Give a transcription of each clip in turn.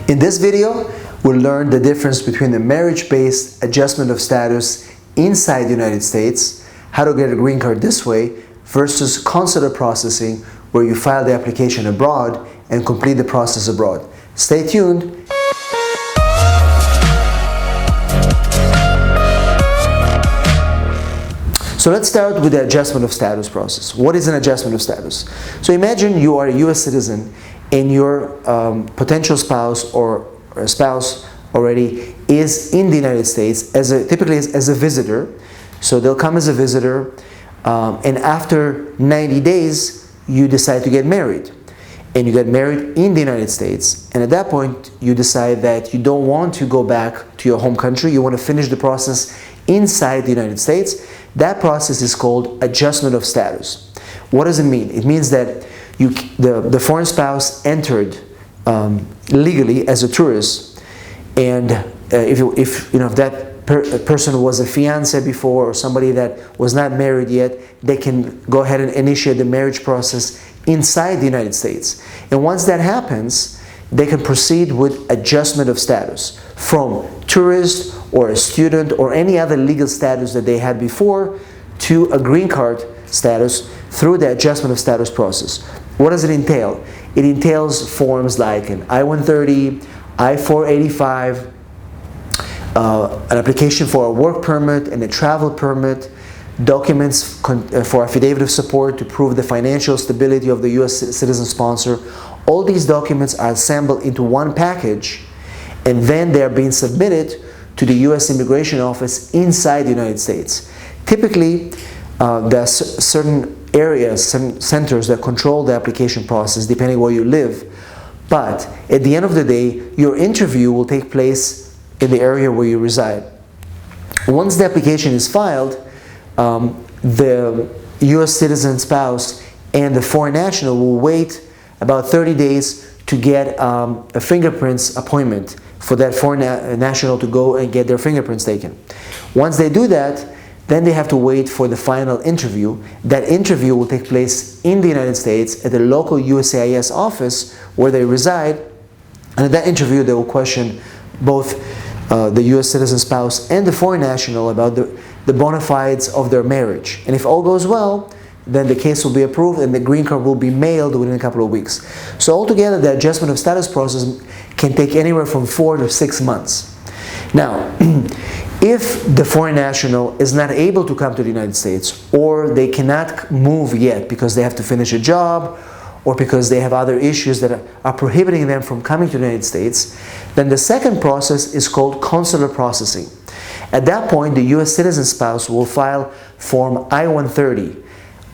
In this video, we'll learn the difference between the marriage-based adjustment of status inside the United States, how to get a green card this way, versus consular processing, where you file the application abroad and complete the process abroad. Stay tuned. So let's start with the adjustment of status process. What is an adjustment of status? So imagine you are a US citizen and your potential spouse or a spouse already is in the United States typically as a visitor. So they'll come as a visitor, and after 90 days you decide to get married. And you get married in the United States, and at that point you decide that you don't want to go back to your home country, you want to finish the process inside the United States. That process is called adjustment of status. What does it mean? It means that the foreign spouse entered legally as a tourist, and if that person was a fiancé before or somebody that was not married yet, they can go ahead and initiate the marriage process inside the United States. And once that happens, they can proceed with adjustment of status from tourist or a student or any other legal status that they had before to a green card status through the adjustment of status process. What does it entail? It entails forms like an I-130, I-485, an application for a work permit and a travel permit, documents for affidavit of support to prove the financial stability of the U.S. citizen sponsor. All these documents are assembled into one package, and then they are being submitted to the U.S. Immigration Office inside the United States. Typically, there are certain areas, certain centers that control the application process depending where you live. But at the end of the day, your interview will take place in the area where you reside. Once the application is filed, the U.S. citizen spouse and the foreign national will wait about 30 days to get a fingerprints appointment for that foreign national to go and get their fingerprints taken. Once they do that, then they have to wait for the final interview. That interview will take place in the United States at the local USCIS office where they reside. And at that interview, they will question both the U.S. citizen spouse and the foreign national about the bona fides of their marriage. And if all goes well, then the case will be approved and the green card will be mailed within a couple of weeks. So altogether, the adjustment of status process can take anywhere from 4 to 6 months. Now, if the foreign national is not able to come to the United States, or they cannot move yet because they have to finish a job, or because they have other issues that are prohibiting them from coming to the United States, then the second process is called consular processing. At that point, the U.S. citizen spouse will file Form I-130.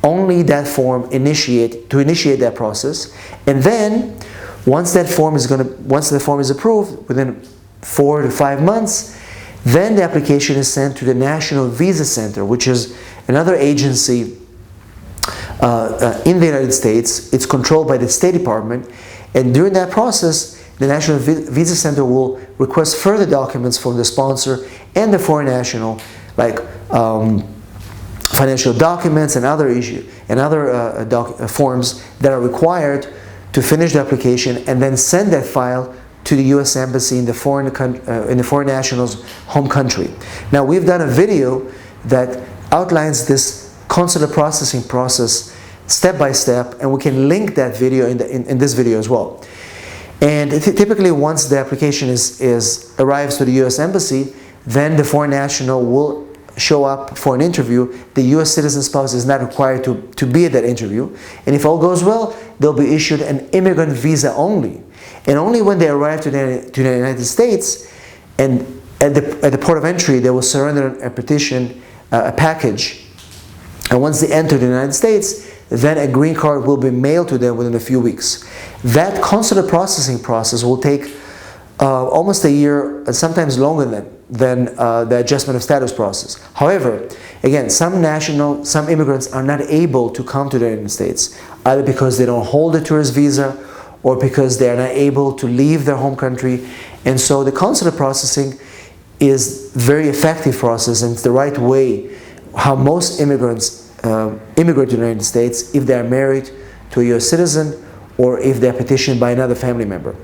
Only that form to initiate that process, and then once the form is approved within 4 to 5 months, then the application is sent to the National Visa Center, which is another agency in the United States. It's controlled by the State Department, and during that process, the National Visa Center will request further documents from the sponsor and the foreign national, like financial documents and other forms that are required to finish the application, and then send that file to the U.S. Embassy in the foreign national's home country. Now, we've done a video that outlines this consular processing process step by step, and we can link that video in this video as well. And typically, once the application arrives to the U.S. Embassy, then the foreign national will show up for an interview. The U.S. citizen spouse is not required to be at that interview. And if all goes well, they'll be issued an immigrant visa only. And only when they arrive to the United States, and at the port of entry, they will surrender a petition, a package. And once they enter the United States, then a green card will be mailed to them within a few weeks. That consular processing process will take almost a year, and sometimes longer than the adjustment of status process. However, again, some immigrants are not able to come to the United States, either because they don't hold a tourist visa or because they are not able to leave their home country. And so the consular processing is a very effective process, and it's the right way how most immigrants immigrate to the United States if they are married to a U.S. citizen or if they are petitioned by another family member.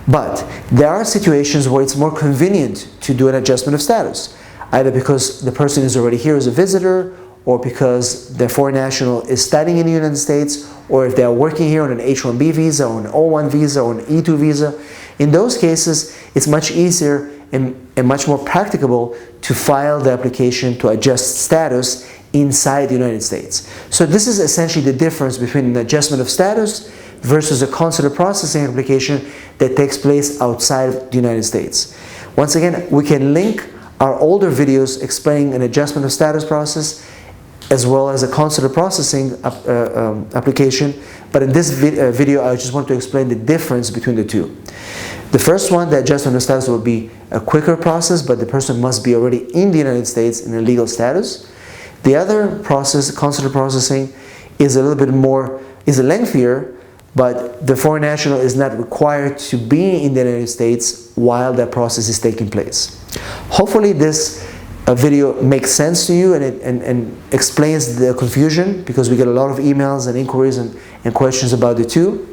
But there are situations where it's more convenient to do an adjustment of status, either because the person is already here as a visitor, or because the foreign national is studying in the United States, or if they are working here on an H-1B visa, or an O-1 visa, or an E-2 visa. In those cases, it's much easier and much more practicable to file the application to adjust status inside the United States. So this is essentially the difference between an adjustment of status versus a consular processing application that takes place outside of the United States. Once again, we can link our older videos explaining an adjustment of status process as well as a consular processing application, but in this video I just want to explain the difference between the two. The first one, the adjustment of status, will be a quicker process, but the person must be already in the United States in a legal status. The other process, consular processing, is a little bit more, is lengthier, but the foreign national is not required to be in the United States while that process is taking place. Hopefully this video makes sense to you and explains the confusion, because we get a lot of emails and inquiries and questions about the two.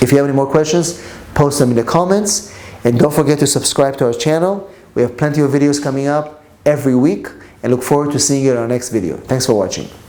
If you have any more questions, post them in the comments, and don't forget to subscribe to our channel. We have plenty of videos coming up every week, and look forward to seeing you in our next video. Thanks for watching.